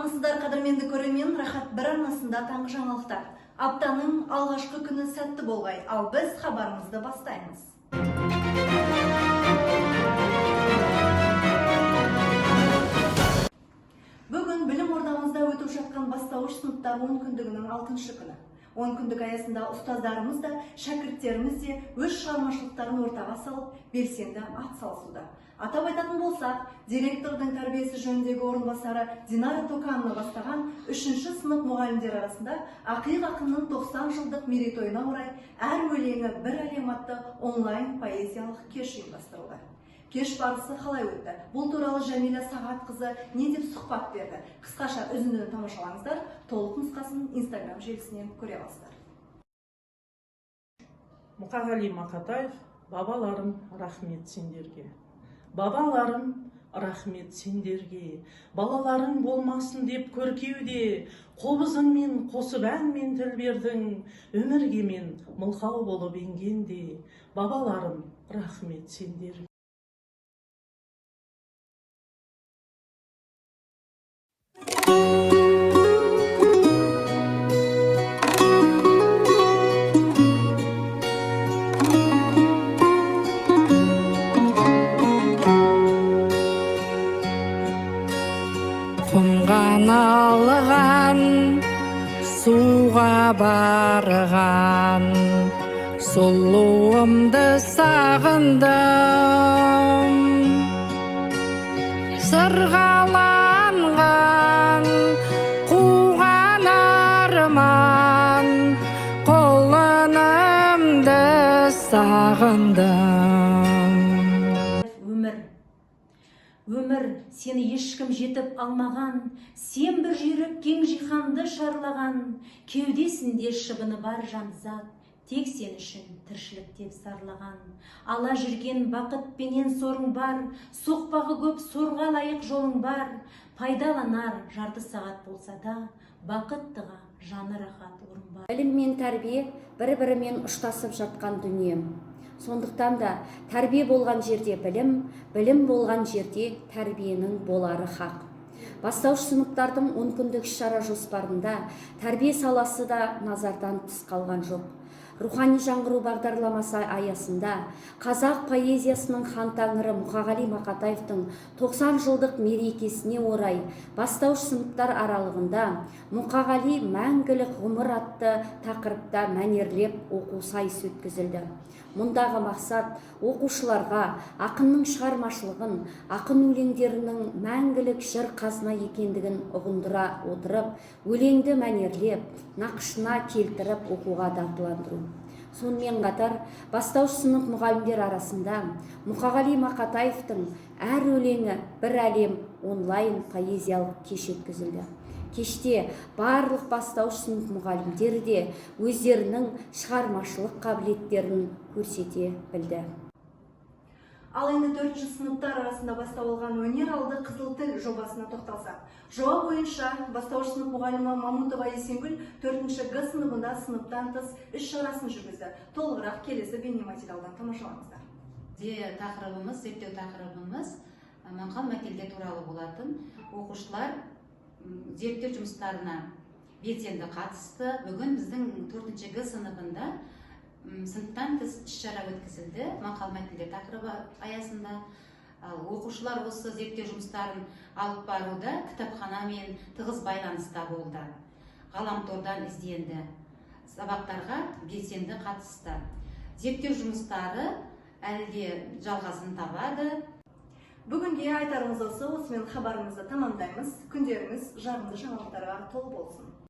Армысыздар қадірменді көрермен, Рахат бір арнасында таңғы жаңалықтар. Аптаның алғашқы күні сәтті болғай, ал біз хабарымызды бастаймыз. Бүгін білім ордамызда өтіп жатқан бастауыш сыныптар 10 күндігінің 6-шы күні. 10 күндік аясында ұстаздарымыз да, шәкірттеріміз де өз шығармашылықтарын ортаға салып, белсенді ат салысуда. Атап айтатын болсақ, директордың тәрбиесі жөніндегі орынбасары Динара Токанова бастаған 3-ші сынып мұғалімдер арасында Ақиық ақынның 90 жылдық мерейтойына орай әр өлеңі бір әлем атты онлайн поэзиялық кеш ұйымдастырылды. Кеш барысы қалай өтті? Бұл туралы Жәмила Сағатқызы не деп сұхбат берді? Қысқаша үзіндіні тамашалаңыздар, толық нұсқасын Instagram желісінен көре аласыздар. Мұқағали Мақатаев: бабаларым, рахмет сендерге. Бабаларым, рахмет сендерге. Балаларың болмасын деп көркеуде, қобызыңмен қосып әнмен тіл бердің. Өмірге мен мылқау болып енгенде, бабаларым, рахмет сендерге. Құмған алған, суға барған, сұлуымды сағындым. Сырғаланған, қуған арман, құлынымды сағындым. Өмір, сені ешкім жетіп алмаған, сен бір жүйрік кең жиһанды шарлаған, кеудесінде шыбыны бар жамзат, тек сен үшін тіршілік деп сарлаған. Ала жүрген бақытпенен сорың бар, соқпағы көп сорға лайық жолың бар. Пайдаланар жарты сағат болса да, бақыттыға жаны рахат орын бар. Білім мен тәрбие бір-бірімен ұштасып жатқан дүние. Сондықтан да тәрбие болған жерде білім, білім болған жерде тәрбиенің болары хақ. Бастауыш сыныптардың 10 күндік іс-шара жоспарында тәрбие саласы да назардан тыс қалған жоқ. Рухани жаңғыру бағдарламасы аясында қазақ поэзиясының хан тәңірі Мұқағали Мақатаевтың 90 жылдық мерекесіне орай бастауыш сыныптар аралығында Мұқағали мәңгілік ғұмыр атты тақырыпта мәнерлеп оқу сайысы өткізілді. Мұндағы мақсат оқушыларға ақынның шығармашылығын, ақын өлеңдерінің мәңгілік жыр қазына екендігін ұғындыра отырып, өлеңді мәнерлеп, нақышына келтіріп оқуға дағдыландыру. Сонымен қатар, бастауыш сынып мұғалімдер арасында Мұқағали Мақатаевтың әр өлеңі бір әлем онлайн поэзиялық кеш өткізілді. Кеште барлық бастауыш сынып мұғалімдері де өздерінің шығармашылық қабілеттерін көрсете білді. Ал енді 4-ші сыныптар арасында басталған өнер алды қызыл тіл жобасына тоқталсақ. Жоба бойынша бастауыш сынып мұғалімі Мамутова Есенгүл 4-ші Г сыныбында сыныптан тыс іс-шарасын жүргізді. Толығырақ келесі бейнематериалдан тамашалаңыздар. Зерттеу тақырыбымыз мақал мәтелдер туралы болатын. Оқушылар зерттеу жұмыстарына белсенді қатысты. Бүгін біздің 4-ші Г сыныбында сыныптан тыс іс-шара өткізілді. Мақал мәтелдер тақырыбы аясында оқушылар осы зерттеу жұмыстарын алып баруда кітапханамен тығыз байланыста болды. Ғаламтордан ізденді. Сабақтарға белсенді қатысты. Зерттеу жұмыстары әлі де жалғасын табады. Бүгінге айтарымыз осы, осымен хабарымызды тамамдаймыз. Күндеріңіз жағымды жаңалықтарға толы болсын.